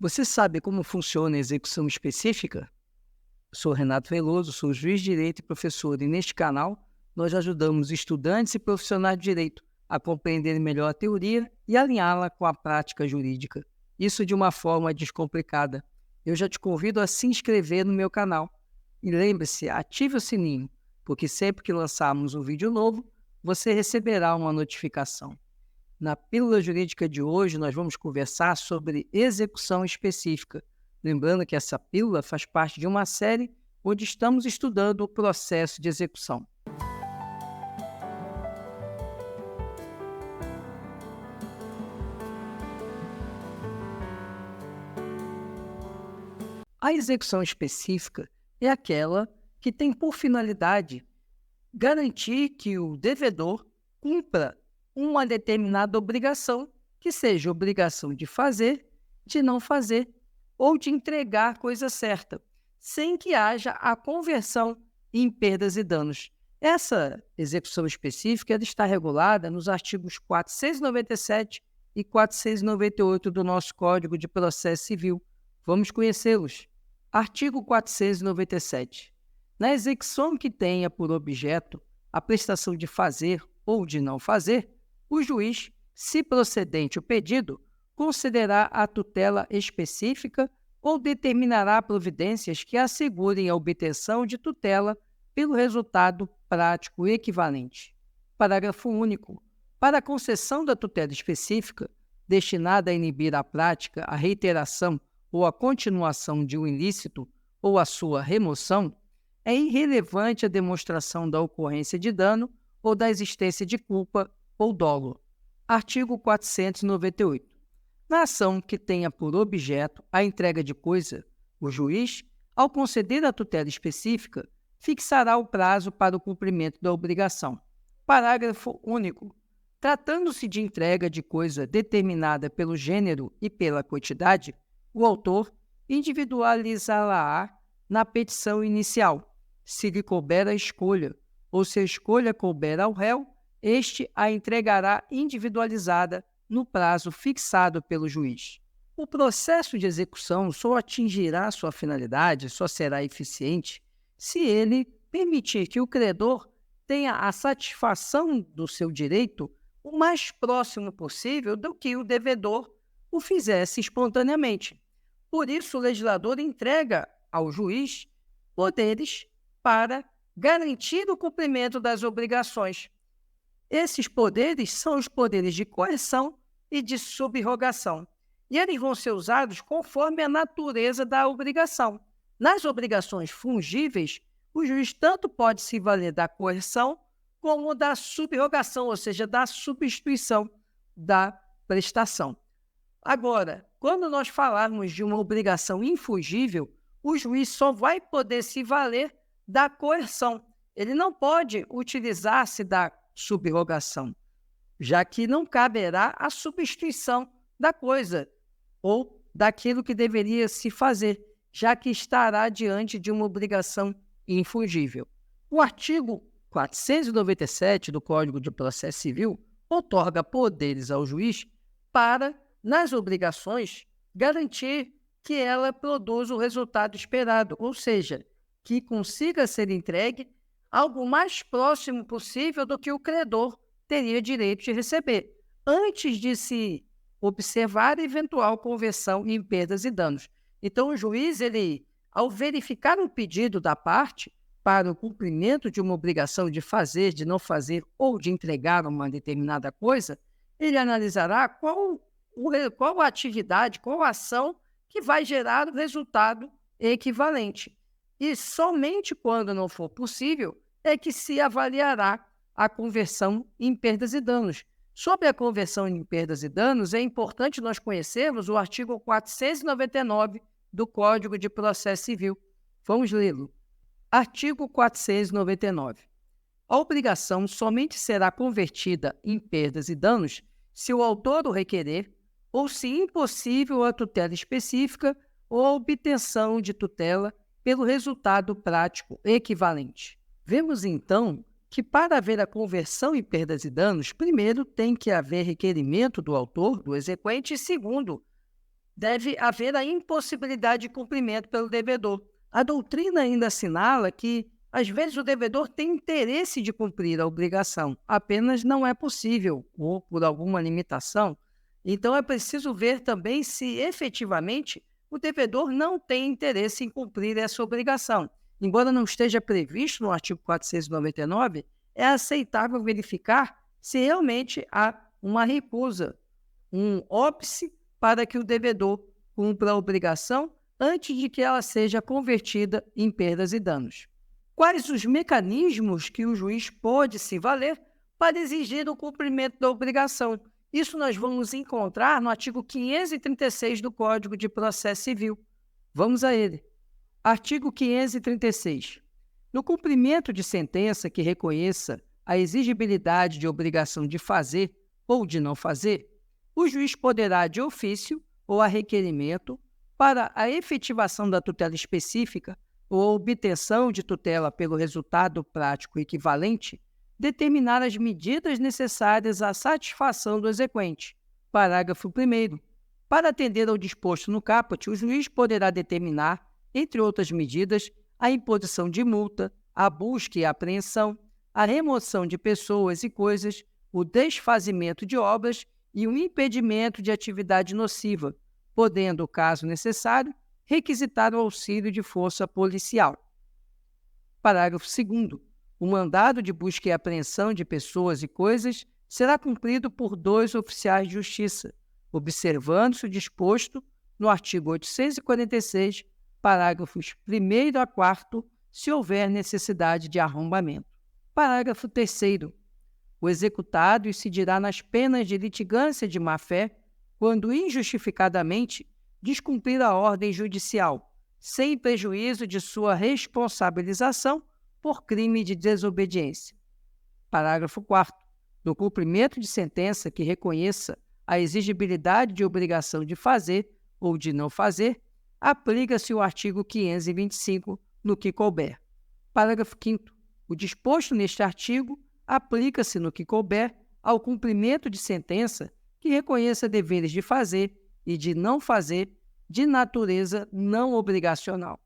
Você sabe como funciona a execução específica? Sou Renato Veloso, sou juiz de direito e professor, e neste canal nós ajudamos estudantes e profissionais de direito a compreenderem melhor a teoria e alinhá-la com a prática jurídica. Isso de uma forma descomplicada. Eu já te convido a se inscrever no meu canal. E lembre-se, ative o sininho, porque sempre que lançarmos um vídeo novo, você receberá uma notificação. Na pílula jurídica de hoje, nós vamos conversar sobre execução específica. Lembrando que essa pílula faz parte de uma série onde estamos estudando o processo de execução. A execução específica é aquela que tem por finalidade garantir que o devedor cumpra uma determinada obrigação, que seja obrigação de fazer, de não fazer ou de entregar coisa certa, sem que haja a conversão em perdas e danos. Essa execução específica ela está regulada nos artigos 497 e 498 do nosso Código de Processo Civil. Vamos conhecê-los. Artigo 497. Na execução que tenha por objeto a prestação de fazer ou de não fazer, o juiz, se procedente o pedido, concederá a tutela específica ou determinará providências que assegurem a obtenção de tutela pelo resultado prático equivalente. Parágrafo único. Para a concessão da tutela específica, destinada a inibir a prática, a reiteração ou a continuação de um ilícito ou a sua remoção, é irrelevante a demonstração da ocorrência de dano ou da existência de culpa ou dolo. Artigo 498. Na ação que tenha por objeto a entrega de coisa, o juiz, ao conceder a tutela específica, fixará o prazo para o cumprimento da obrigação. Parágrafo único. Tratando-se de entrega de coisa determinada pelo gênero e pela quantidade, o autor individualizá-la-á na petição inicial, se lhe couber a escolha, ou se a escolha couber ao réu, este a entregará individualizada no prazo fixado pelo juiz. O processo de execução só atingirá sua finalidade, só será eficiente, se ele permitir que o credor tenha a satisfação do seu direito o mais próximo possível do que o devedor o fizesse espontaneamente. Por isso, o legislador entrega ao juiz poderes para garantir o cumprimento das obrigações. Esses poderes são os poderes de coerção e de subrogação, e eles vão ser usados conforme a natureza da obrigação. Nas obrigações fungíveis, o juiz tanto pode se valer da coerção como da subrogação, ou seja, da substituição da prestação. Agora, quando nós falarmos de uma obrigação infungível, o juiz só vai poder se valer da coerção. Ele não pode utilizar-se da subrogação, já que não caberá a substituição da coisa ou daquilo que deveria se fazer, já que estará diante de uma obrigação infungível. O artigo 497 do Código de Processo Civil outorga poderes ao juiz para, nas obrigações, garantir que ela produza o resultado esperado, ou seja, que consiga ser entregue algo mais próximo possível do que o credor teria direito de receber, antes de se observar a eventual conversão em perdas e danos. Então, o juiz, ao verificar um pedido da parte para o cumprimento de uma obrigação de fazer, de não fazer ou de entregar uma determinada coisa, ele analisará qual a atividade, qual a ação que vai gerar o resultado equivalente. E somente quando não for possível é que se avaliará a conversão em perdas e danos. Sobre a conversão em perdas e danos, é importante nós conhecermos o artigo 499 do Código de Processo Civil. Vamos lê-lo. Artigo 499. A obrigação somente será convertida em perdas e danos se o autor o requerer ou se impossível a tutela específica ou a obtenção de tutela pelo resultado prático equivalente. Vemos, então, que para haver a conversão em perdas e danos, primeiro tem que haver requerimento do autor, do exequente, e segundo, deve haver a impossibilidade de cumprimento pelo devedor. A doutrina ainda assinala que, às vezes, o devedor tem interesse de cumprir a obrigação, apenas não é possível, ou por alguma limitação. Então, é preciso ver também se, efetivamente, o devedor não tem interesse em cumprir essa obrigação. Embora não esteja previsto no artigo 499, é aceitável verificar se realmente há uma recusa, um óbice para que o devedor cumpra a obrigação antes de que ela seja convertida em perdas e danos. Quais os mecanismos que o juiz pode se valer para exigir o cumprimento da obrigação? Isso nós vamos encontrar no artigo 536 do Código de Processo Civil. Vamos a ele. Artigo 536. No cumprimento de sentença que reconheça a exigibilidade de obrigação de fazer ou de não fazer, o juiz poderá, de ofício ou a requerimento, para a efetivação da tutela específica ou a obtenção de tutela pelo resultado prático equivalente, determinar as medidas necessárias à satisfação do exequente. Parágrafo 1º. Para atender ao disposto no caput, o juiz poderá determinar, entre outras medidas, a imposição de multa, a busca e a apreensão, a remoção de pessoas e coisas, o desfazimento de obras e o impedimento de atividade nociva, podendo, caso necessário, requisitar o auxílio de força policial. Parágrafo 2º. O mandado de busca e apreensão de pessoas e coisas será cumprido por 2 oficiais de justiça, observando-se o disposto no artigo 846, parágrafos 1º a 4º, se houver necessidade de arrombamento. Parágrafo 3º. O executado incidirá nas penas de litigância de má-fé quando injustificadamente descumprir a ordem judicial, sem prejuízo de sua responsabilização por crime de desobediência. Parágrafo 4º. No cumprimento de sentença que reconheça a exigibilidade de obrigação de fazer ou de não fazer, aplica-se o artigo 525 no que couber. Parágrafo 5º. O disposto neste artigo aplica-se no que couber ao cumprimento de sentença que reconheça deveres de fazer e de não fazer de natureza não obrigacional.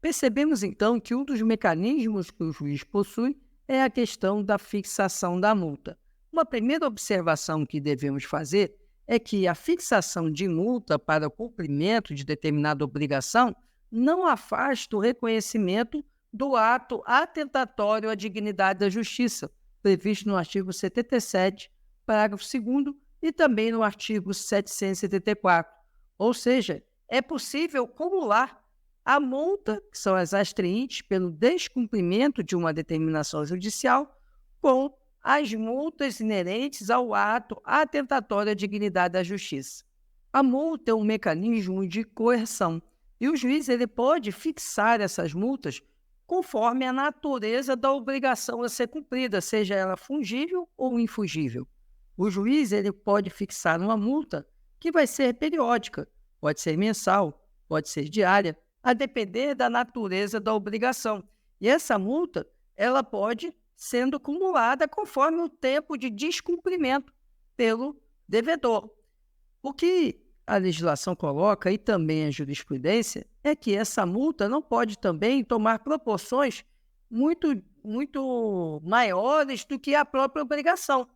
Percebemos, então, que um dos mecanismos que o juiz possui é a questão da fixação da multa. Uma primeira observação que devemos fazer é que a fixação de multa para o cumprimento de determinada obrigação não afasta o reconhecimento do ato atentatório à dignidade da justiça, previsto no artigo 77, parágrafo 2º, e também no artigo 774. Ou seja, é possível cumular a multa, que são as astrientes pelo descumprimento de uma determinação judicial, com as multas inerentes ao ato atentatório à dignidade da justiça. A multa é um mecanismo de coerção e o juiz ele pode fixar essas multas conforme a natureza da obrigação a ser cumprida, seja ela fungível ou infungível. O juiz ele pode fixar uma multa que vai ser periódica, pode ser mensal, pode ser diária, a depender da natureza da obrigação. E essa multa ela pode sendo acumulada conforme o tempo de descumprimento pelo devedor. O que a legislação coloca, e também a jurisprudência, é que essa multa não pode também tomar proporções muito maiores do que a própria obrigação.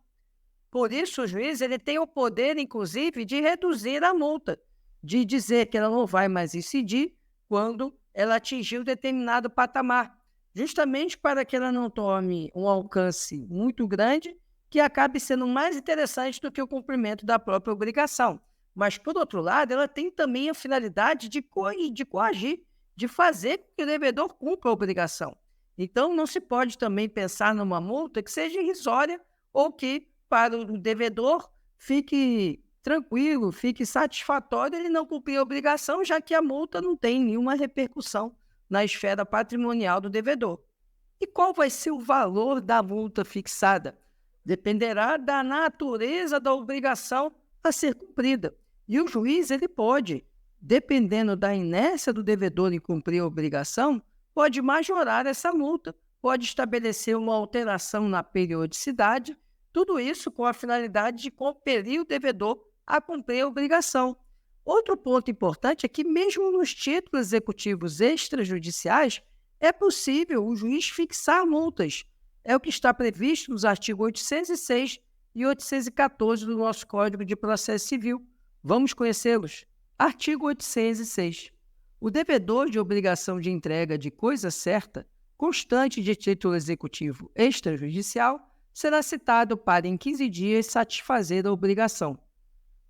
Por isso, o juiz ele tem o poder, inclusive, de reduzir a multa, de dizer que ela não vai mais incidir quando ela atingiu determinado patamar, justamente para que ela não tome um alcance muito grande, que acabe sendo mais interessante do que o cumprimento da própria obrigação. Mas, por outro lado, ela tem também a finalidade de coagir, de fazer com que o devedor cumpra a obrigação. Então, não se pode também pensar numa multa que seja irrisória ou que, para o devedor, fique tranquilo, fique satisfatório ele não cumprir a obrigação, já que a multa não tem nenhuma repercussão na esfera patrimonial do devedor. E qual vai ser o valor da multa fixada? Dependerá da natureza da obrigação a ser cumprida. E o juiz ele pode, dependendo da inércia do devedor em cumprir a obrigação, pode majorar essa multa, pode estabelecer uma alteração na periodicidade, tudo isso com a finalidade de compelir o devedor a cumprir a obrigação. Outro ponto importante é que, mesmo nos títulos executivos extrajudiciais, é possível o juiz fixar multas. É o que está previsto nos artigos 806 e 814 do nosso Código de Processo Civil. Vamos conhecê-los. Artigo 806. O devedor de obrigação de entrega de coisa certa, constante de título executivo extrajudicial, será citado para, em 15 dias, satisfazer a obrigação.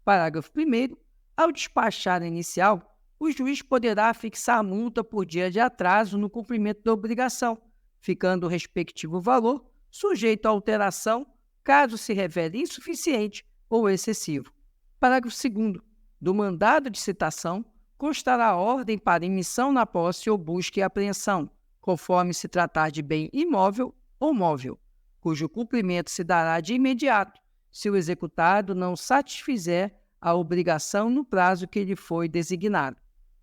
Parágrafo 1º. Ao despachar a inicial, o juiz poderá fixar a multa por dia de atraso no cumprimento da obrigação, ficando o respectivo valor sujeito a alteração caso se revele insuficiente ou excessivo. Parágrafo 2º. Do mandado de citação, constará a ordem para emissão na posse ou busca e apreensão, conforme se tratar de bem imóvel ou móvel, cujo cumprimento se dará de imediato, se o executado não satisfizer a obrigação no prazo que lhe foi designado.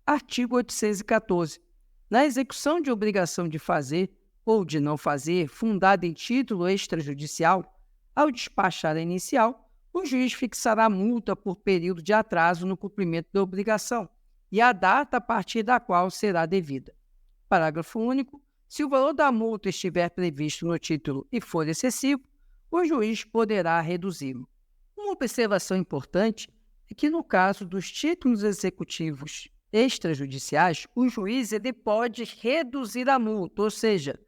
Artigo 814. Na execução de obrigação de fazer ou de não fazer, fundada em título extrajudicial, ao despachar a inicial, o juiz fixará a multa por período de atraso no cumprimento da obrigação e a data a partir da qual será devida. Parágrafo único. Se o valor da multa estiver previsto no título e for excessivo, o juiz poderá reduzi-lo. Uma observação importante é que, no caso dos títulos executivos extrajudiciais, o juiz pode reduzir a multa, ou seja,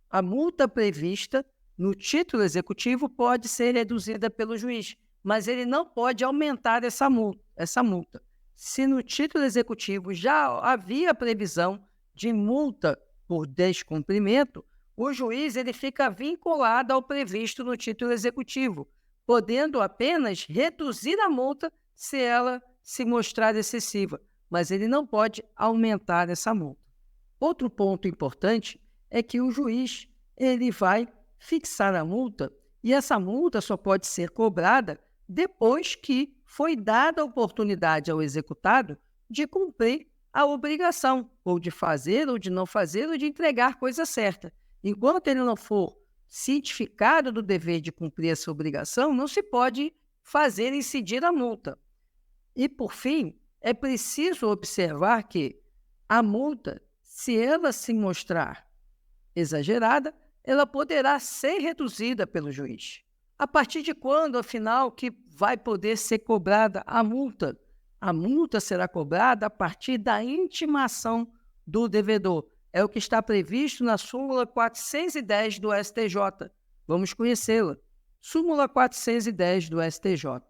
a multa prevista no título executivo pode ser reduzida pelo juiz, mas ele não pode aumentar essa multa. Se no título executivo já havia previsão de multa por descumprimento, o juiz fica vinculado ao previsto no título executivo, podendo apenas reduzir a multa se ela se mostrar excessiva, mas ele não pode aumentar essa multa. Outro ponto importante é que o juiz vai fixar a multa e essa multa só pode ser cobrada depois que foi dada a oportunidade ao executado de cumprir a obrigação, ou de fazer, ou de não fazer, ou de entregar coisa certa. Enquanto ele não for cientificado do dever de cumprir essa obrigação, não se pode fazer incidir a multa. E, por fim, é preciso observar que a multa, se ela se mostrar exagerada, ela poderá ser reduzida pelo juiz. A partir de quando, afinal, que vai poder ser cobrada a multa? A multa será cobrada a partir da intimação do devedor. É o que está previsto na súmula 410 do STJ. Vamos conhecê-la. Súmula 410 do STJ.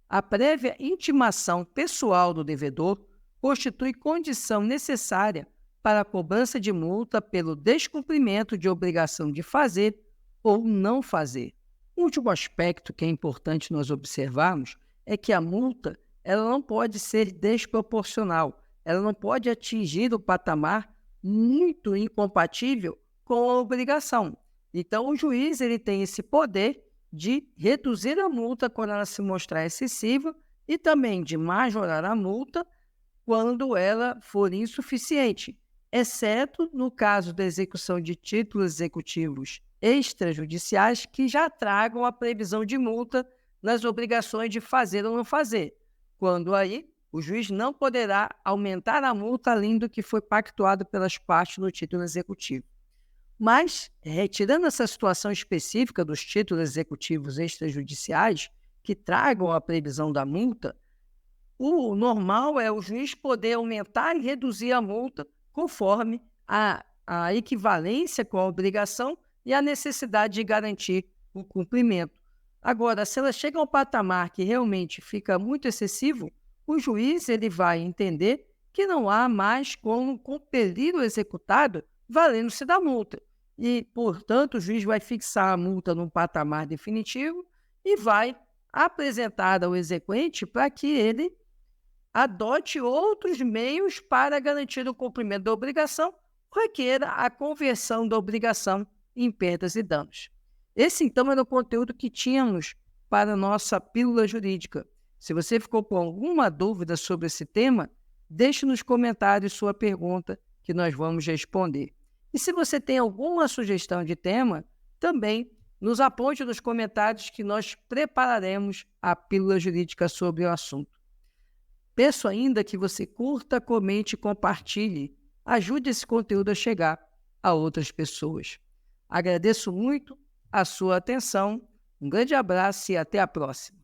A prévia intimação pessoal do devedor constitui condição necessária para a cobrança de multa pelo descumprimento de obrigação de fazer ou não fazer. O último aspecto que é importante nós observarmos é que a multa ela não pode ser desproporcional, ela não pode atingir o patamar muito incompatível com a obrigação. Então, o juiz tem esse poder de reduzir a multa quando ela se mostrar excessiva e também de majorar a multa quando ela for insuficiente, exceto no caso da execução de títulos executivos extrajudiciais que já tragam a previsão de multa nas obrigações de fazer ou não fazer, quando aí o juiz não poderá aumentar a multa além do que foi pactuado pelas partes no título executivo. Mas, retirando essa situação específica dos títulos executivos extrajudiciais que tragam a previsão da multa, o normal é o juiz poder aumentar e reduzir a multa conforme a equivalência com a obrigação e a necessidade de garantir o cumprimento. Agora, se ela chega a um patamar que realmente fica muito excessivo, o juiz vai entender que não há mais como compelir o executado valendo-se da multa. E, portanto, o juiz vai fixar a multa num patamar definitivo e vai apresentar ao exequente para que ele adote outros meios para garantir o cumprimento da obrigação ou requeira a conversão da obrigação em perdas e danos. Esse, então, era o conteúdo que tínhamos para a nossa pílula jurídica. Se você ficou com alguma dúvida sobre esse tema, deixe nos comentários sua pergunta que nós vamos responder. E se você tem alguma sugestão de tema, também nos aponte nos comentários que nós prepararemos a pílula jurídica sobre o assunto. Peço ainda que você curta, comente e compartilhe. Ajude esse conteúdo a chegar a outras pessoas. Agradeço muito a sua atenção. Um grande abraço e até a próxima.